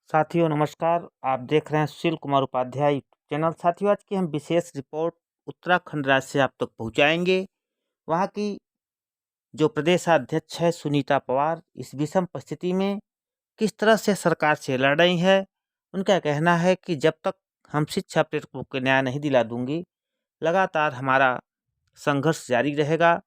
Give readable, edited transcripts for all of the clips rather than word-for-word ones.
साथियों नमस्कार, आप देख रहे हैं सुशील कुमार उपाध्याय चैनल। साथियों, आज की हम विशेष रिपोर्ट उत्तराखंड राज्य से आप तक पहुंचाएंगे। वहां की जो प्रदेशाध्यक्ष है सुनीता पवार, इस विषम परिस्थिति में किस तरह से सरकार से लड़ रही है। उनका कहना है कि जब तक हम शिक्षा प्रेरकों को न्याय नहीं दिला दूंगी, लगातार हमारा संघर्ष जारी रहेगा।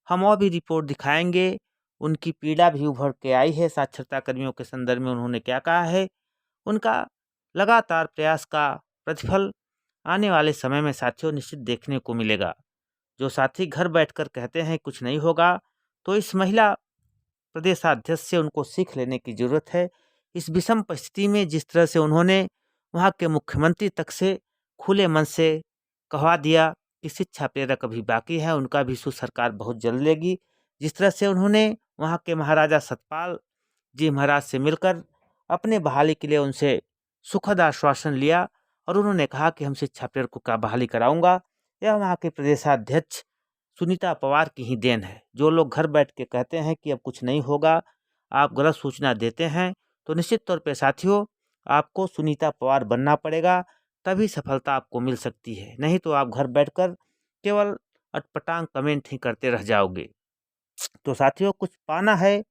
हम और भी रिपोर्ट दिखाएंगे। उनकी पीड़ा भी उभर के आई है। साक्षरता कर्मियों के संदर्भ में उन्होंने क्या कहा है, उनका लगातार प्रयास का प्रतिफल आने वाले समय में साथियों निश्चित देखने को मिलेगा। जो साथी घर बैठकर कहते हैं कुछ नहीं होगा, तो इस महिला प्रदेशाध्यक्ष से उनको सीख लेने की जरूरत है। इस विषम परिस्थिति में जिस तरह से उन्होंने वहाँ के मुख्यमंत्री तक से खुले मन से कहवा दिया कि शिक्षा प्रेरक अभी बाकी है, उनका भी इशू सरकार बहुत जल्द लेगी। जिस तरह से उन्होंने वहाँ के महाराजा सतपाल जी महाराज से मिलकर अपने बहाली के लिए उनसे सुखद आश्वासन लिया और उन्होंने कहा कि हम शिक्षा प्रेरकों का बहाली कराऊंगा। यह वहाँ के प्रदेशाध्यक्ष सुनीता पवार की ही देन है। जो लोग घर बैठ के कहते हैं कि अब कुछ नहीं होगा, आप गलत सूचना देते हैं, तो निश्चित तौर पे साथियों आपको सुनीता पवार बनना पड़ेगा, तभी सफलता आपको मिल सकती है। नहीं तो आप घर बैठकर केवल अटपटांग कमेंट ही करते रह जाओगे। तो साथियों, कुछ पाना है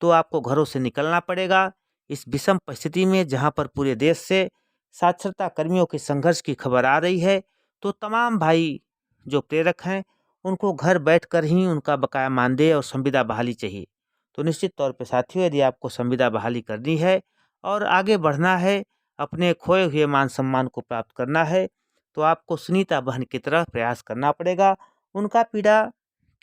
तो आपको घरों से निकलना पड़ेगा। इस विषम परिस्थिति में जहां पर पूरे देश से साक्षरता कर्मियों के संघर्ष की खबर आ रही है, तो तमाम भाई जो प्रेरक हैं उनको घर बैठकर ही उनका बकाया मानदेय और संविदा बहाली चाहिए। तो निश्चित तौर पे साथियों, यदि आपको संविदा बहाली करनी है और आगे बढ़ना है, अपने खोए हुए मान सम्मान को प्राप्त करना है, तो आपको सुनीता बहन की तरह प्रयास करना पड़ेगा। उनका पीड़ा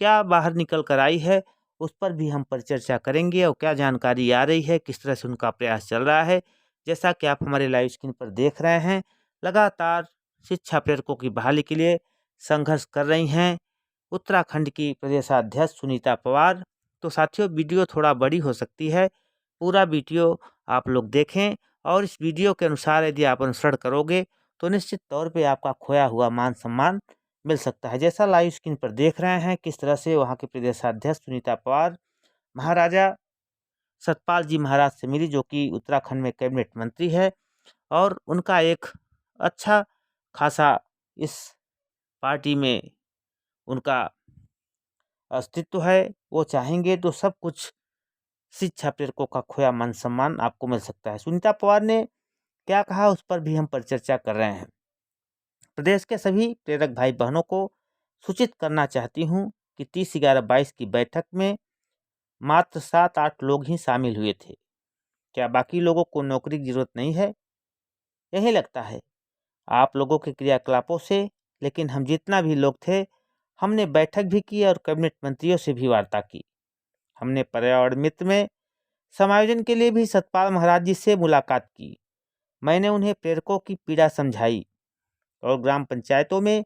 क्या बाहर निकल कर आई है, उस पर भी हम परिचर्चा करेंगे और क्या जानकारी आ रही है, किस तरह से उनका प्रयास चल रहा है। जैसा कि आप हमारे लाइव स्क्रीन पर देख रहे हैं, लगातार शिक्षा प्रेरकों की बहाली के लिए संघर्ष कर रही हैं उत्तराखंड की प्रदेशाध्यक्ष सुनीता पवार। तो साथियों, वीडियो थोड़ा बड़ी हो सकती है, पूरा वीडियो आप लोग देखें और इस वीडियो के अनुसार यदि आप अनुसरण करोगे तो निश्चित तौर पे आपका खोया हुआ मान सम्मान मिल सकता है। जैसा लाइव स्क्रीन पर देख रहे हैं, किस तरह से वहाँ के प्रदेशाध्यक्ष सुनीता पवार महाराजा सतपाल जी महाराज से मिली, जो कि उत्तराखंड में कैबिनेट मंत्री है, और उनका एक अच्छा खासा इस पार्टी में उनका अस्तित्व है। वो चाहेंगे तो सब कुछ शिक्षा प्रेरकों का खोया मान सम्मान आपको मिल सकता है। सुनीता पवार ने क्या कहा, उस पर भी हम परिचर्चा कर रहे हैं। प्रदेश के सभी प्रेरक भाई बहनों को सूचित करना चाहती हूँ कि 30/11/22 की बैठक में मात्र 7-8 लोग ही शामिल हुए थे। क्या बाकी लोगों को नौकरी की जरूरत नहीं है? यही लगता है आप लोगों के क्रियाकलापों से। लेकिन हम जितना भी लोग थे, हमने बैठक भी की और कैबिनेट मंत्रियों से भी वार्ता की। हमने पर्यावरण मित्र में समायोजन के लिए भी सतपाल महाराज जी से मुलाकात की। मैंने उन्हें प्रेरकों की पीड़ा समझाई और ग्राम पंचायतों में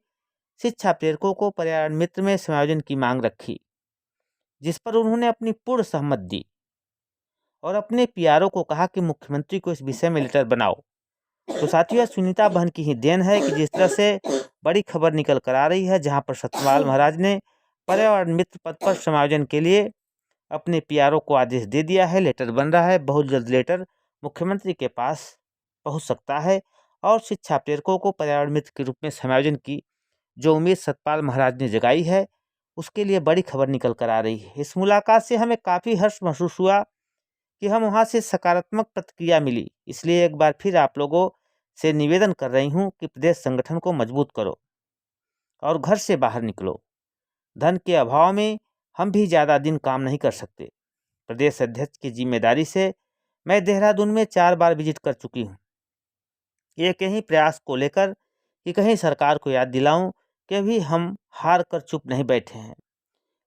शिक्षा प्रेरकों को पर्यावरण मित्र में समायोजन की मांग रखी, जिस पर उन्होंने अपनी पूर्ण सहमति दी और अपने पीआरओ को कहा कि मुख्यमंत्री को इस विषय में लेटर बनाओ। तो साथियों, सुनीता बहन की ही देन है कि जिस तरह से बड़ी खबर निकल कर आ रही है, जहां पर सतपाल महाराज ने पर्यावरण मित्र पद पर समायोजन के लिए अपने पीआरओ को आदेश दे दिया है। लेटर बन रहा है, बहुत जल्द लेटर मुख्यमंत्री के पास पहुंच सकता है और शिक्षा प्रेरकों को पर्यावरण मित्र के रूप में समायोजन की जो उम्मीद सतपाल महाराज ने जगाई है, उसके लिए बड़ी खबर निकल कर आ रही है। इस मुलाकात से हमें काफ़ी हर्ष महसूस हुआ कि हम वहाँ से सकारात्मक प्रतिक्रिया मिली। इसलिए एक बार फिर आप लोगों से निवेदन कर रही हूँ कि प्रदेश संगठन को मजबूत करो और घर से बाहर निकलो। धन के अभाव में हम भी ज़्यादा दिन काम नहीं कर सकते। प्रदेश अध्यक्ष की जिम्मेदारी से मैं देहरादून में 4 बार विजिट कर चुकी हूँ, एक यही प्रयास को लेकर कि कहीं सरकार को याद दिलाऊं कि अभी हम हार कर चुप नहीं बैठे हैं।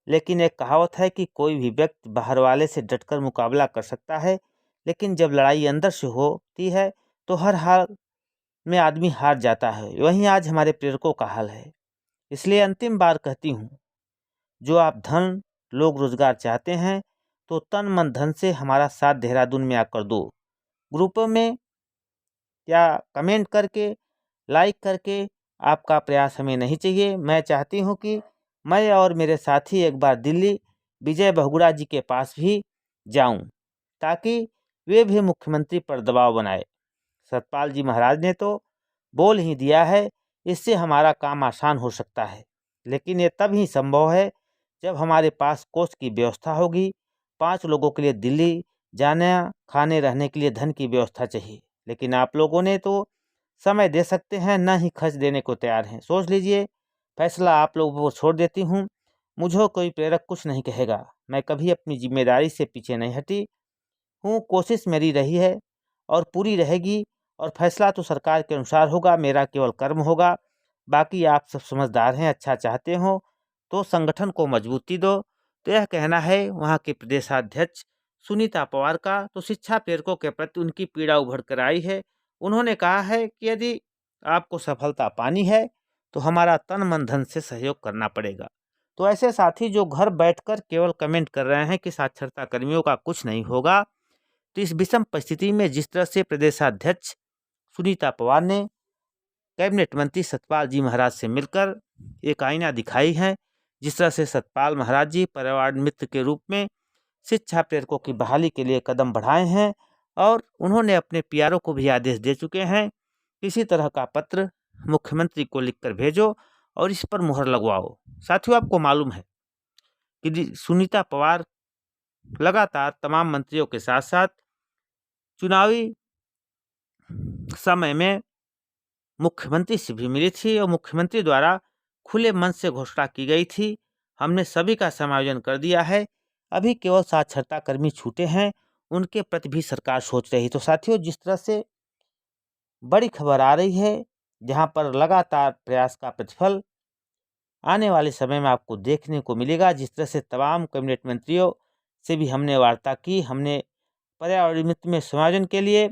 लेकिन एक कहावत है कि कोई भी व्यक्ति बाहर वाले से डटकर मुकाबला कर सकता है, लेकिन जब लड़ाई अंदर से होती है तो हर हाल में आदमी हार जाता है। वहीं आज हमारे प्रेरकों का हाल है। इसलिए अंतिम बार कहती हूँ, जो आप धन लोग रोजगार चाहते हैं तो तन मन धन से हमारा साथ देहरादून में आकर दो। ग्रुपों में या कमेंट करके, लाइक करके आपका प्रयास हमें नहीं चाहिए। मैं चाहती हूँ कि मैं और मेरे साथी एक बार दिल्ली विजय बहुगुणा जी के पास भी जाऊं, ताकि वे भी मुख्यमंत्री पर दबाव बनाए। सतपाल जी महाराज ने तो बोल ही दिया है, इससे हमारा काम आसान हो सकता है, लेकिन ये तब ही संभव है जब हमारे पास कोच की व्यवस्था होगी। 5 लोगों के लिए दिल्ली जाने खाने रहने के लिए धन की व्यवस्था चाहिए, लेकिन आप लोगों ने तो समय दे सकते हैं, न ही खर्च देने को तैयार हैं। सोच लीजिए, फैसला आप लोगों को छोड़ देती हूँ। मुझे कोई प्रेरक कुछ नहीं कहेगा, मैं कभी अपनी जिम्मेदारी से पीछे नहीं हटी हूँ। कोशिश मेरी रही है और पूरी रहेगी, और फैसला तो सरकार के अनुसार होगा, मेरा केवल कर्म होगा। बाकी आप सब समझदार हैं, अच्छा चाहते हो तो संगठन को मजबूती दो। तो यह कहना है वहाँ के प्रदेशाध्यक्ष सुनीता पवार का। तो शिक्षा प्रेरकों के प्रति उनकी पीड़ा उभर कर आई है। उन्होंने कहा है कि यदि आपको सफलता पानी है तो हमारा तन मन धन से सहयोग करना पड़ेगा। तो ऐसे साथी जो घर बैठकर केवल कमेंट कर रहे हैं कि साक्षरता कर्मियों का कुछ नहीं होगा, तो इस विषम परिस्थिति में जिस तरह से प्रदेशाध्यक्ष सुनीता पवार ने कैबिनेट मंत्री सतपाल जी महाराज से मिलकर एक आईना दिखाई है, जिस तरह से सतपाल महाराज जी पर्यावरण मित्र के रूप में शिक्षा प्रेरकों की बहाली के लिए कदम बढ़ाए हैं, और उन्होंने अपने पीआरओ को भी आदेश दे चुके हैं, किसी तरह का पत्र मुख्यमंत्री को लिखकर भेजो और इस पर मुहर लगवाओ। साथियों, आपको मालूम है कि सुनीता पवार लगातार तमाम मंत्रियों के साथ साथ चुनावी समय में मुख्यमंत्री से भी मिली थी, और मुख्यमंत्री द्वारा खुले मन से घोषणा की गई थी, हमने सभी का समायोजन कर दिया है, अभी केवल साक्षरता कर्मी छूटे हैं, उनके प्रति भी सरकार सोच रही। तो साथियों, जिस तरह से बड़ी खबर आ रही है, जहां पर लगातार प्रयास का प्रतिफल आने वाले समय में आपको देखने को मिलेगा। जिस तरह से तमाम कैबिनेट मंत्रियों से भी हमने वार्ता की, हमने पर्यावरण मित्र में समायोजन के लिए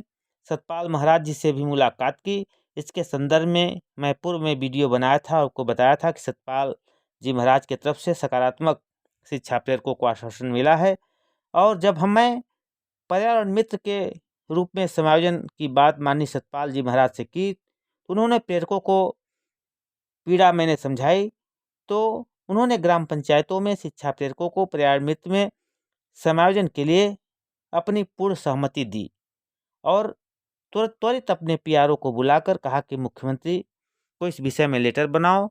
सतपाल महाराज जी से भी मुलाकात की। इसके संदर्भ में मैं पूर्व में वीडियो बनाया था, आपको बताया था कि सतपाल जी महाराज की तरफ से सकारात्मक शिक्षा प्रेरकों को आश्वासन मिला है। और जब मैं पर्यावरण मित्र के रूप में समायोजन की बात माननीय सतपाल जी महाराज से की, तो उन्होंने प्रेरकों को पीड़ा मैंने समझाई, तो उन्होंने ग्राम पंचायतों में शिक्षा प्रेरकों को पर्यावरण मित्र में समायोजन के लिए अपनी पूर्ण सहमति दी, और त्वरित अपने पीआरओ को बुलाकर कहा कि मुख्यमंत्री को इस विषय में लेटर बनाओ,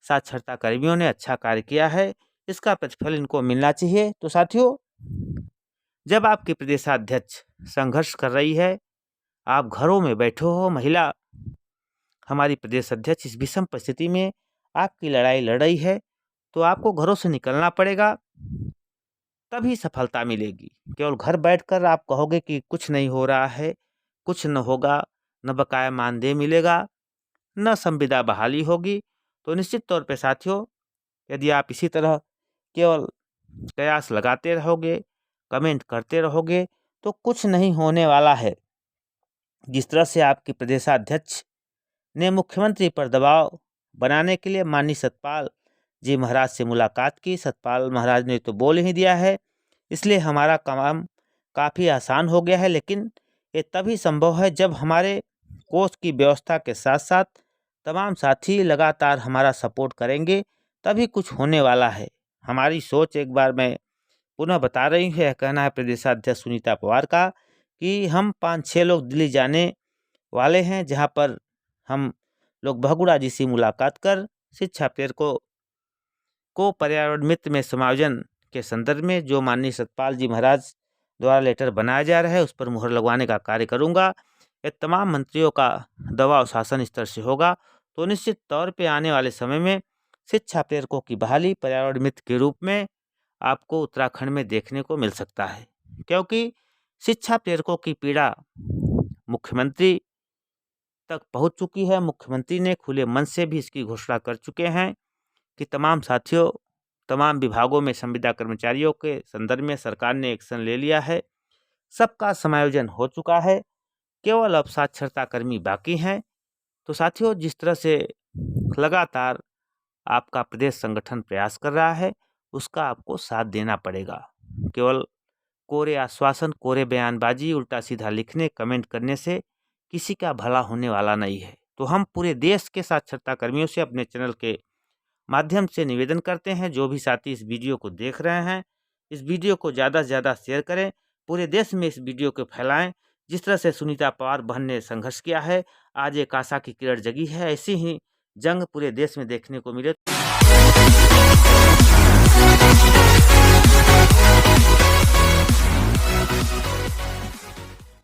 साक्षरता कर्मियों ने अच्छा कार्य किया है, इसका प्रतिफल इनको मिलना चाहिए। तो साथियों, जब आपके प्रदेशाध्यक्ष संघर्ष कर रही है, आप घरों में बैठे हो, महिला हमारी प्रदेश अध्यक्ष इस विषम परिस्थिति में आपकी लड़ाई लड़ रही है, तो आपको घरों से निकलना पड़ेगा, तभी सफलता मिलेगी। केवल घर बैठकर आप कहोगे कि कुछ नहीं हो रहा है, कुछ न होगा, न बकाया मानदेय मिलेगा, न संविदा बहाली होगी, तो निश्चित तौर पे साथियों, यदि आप इसी तरह केवल कयास लगाते रहोगे, कमेंट करते रहोगे, तो कुछ नहीं होने वाला है। जिस तरह से आपके प्रदेशाध्यक्ष ने मुख्यमंत्री पर दबाव बनाने के लिए माननीय सतपाल जी महाराज से मुलाकात की, सतपाल महाराज ने तो बोल ही दिया है, इसलिए हमारा काम काफ़ी आसान हो गया है। लेकिन ये तभी संभव है जब हमारे कोच की व्यवस्था के साथ साथ तमाम साथी लगातार हमारा सपोर्ट करेंगे, तभी कुछ होने वाला है। हमारी सोच एक बार मैं पुनः बता रही हूँ, यह कहना है प्रदेशाध्यक्ष सुनीता पवार का कि हम 5-6 लोग दिल्ली जाने वाले हैं, जहाँ पर हम लोग बहुगुणा जी से मुलाकात कर शिक्षा प्रेरकों को पर्यावरण मित्र में समायोजन के संदर्भ में जो माननीय सतपाल जी महाराज द्वारा लेटर बनाया जा रहा है, उस पर मुहर लगवाने का कार्य करूंगा। ये तमाम मंत्रियों का दबाव शासन स्तर से होगा, तो निश्चित तौर पे आने वाले समय में शिक्षा प्रेरकों की बहाली पर्यावरण मित्र के रूप में आपको उत्तराखंड में देखने को मिल सकता है, क्योंकि शिक्षा प्रेरकों की पीड़ा मुख्यमंत्री तक पहुंच चुकी है। मुख्यमंत्री ने खुले मन से भी इसकी घोषणा कर चुके हैं कि तमाम साथियों, तमाम विभागों में संविदा कर्मचारियों के संदर्भ में सरकार ने एक्शन ले लिया है, सबका समायोजन हो चुका है, केवल अब साक्षरता कर्मी बाकी हैं। तो साथियों, जिस तरह से लगातार आपका प्रदेश संगठन प्रयास कर रहा है, उसका आपको साथ देना पड़ेगा। केवल कोरे आश्वासन, कोरे बयानबाजी, उल्टा सीधा लिखने, कमेंट करने से किसी का भला होने वाला नहीं है। तो हम पूरे देश के साक्षरता कर्मियों से अपने चैनल के माध्यम से निवेदन करते हैं, जो भी साथी इस वीडियो को देख रहे हैं, इस वीडियो को ज़्यादा से ज़्यादा शेयर करें, पूरे देश में इस वीडियो को फैलाएं। जिस तरह से सुनीता पवार बहन ने संघर्ष किया है, आज एक आशा की किरण जगी है। ऐसी ही जंग पूरे देश में देखने को मिले।